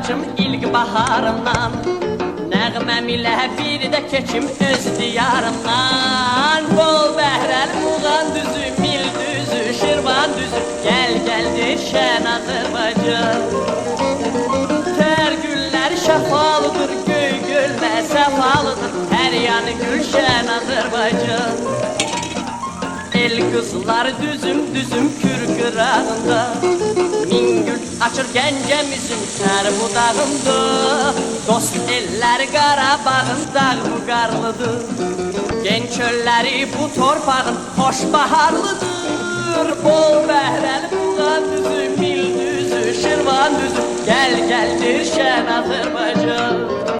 bacım ilk baharımdan, nəğməm ilə bir də keçim öz diyarımdan. Bol bəhrəl Muğan düzü, Mil düzü, Şirvan düzü, gəl gəldir şən Azərbaycan. Tər güllər şəfalıdır, göy gölmə səfalıdır, hər yanı gülşən Azərbaycan. El kızlar düzüm düzüm kür qırağında, min gül açır Gəncəmizin hər budağında. Dost ellər Qarabağın dağı qarlıdır, gen çölləri bu torpağın xoş baharlıdır. Bol bəhrəl Muğan düzü, Mil düzü, Şirvan düzü, gəl gəldir şən Azərbaycan.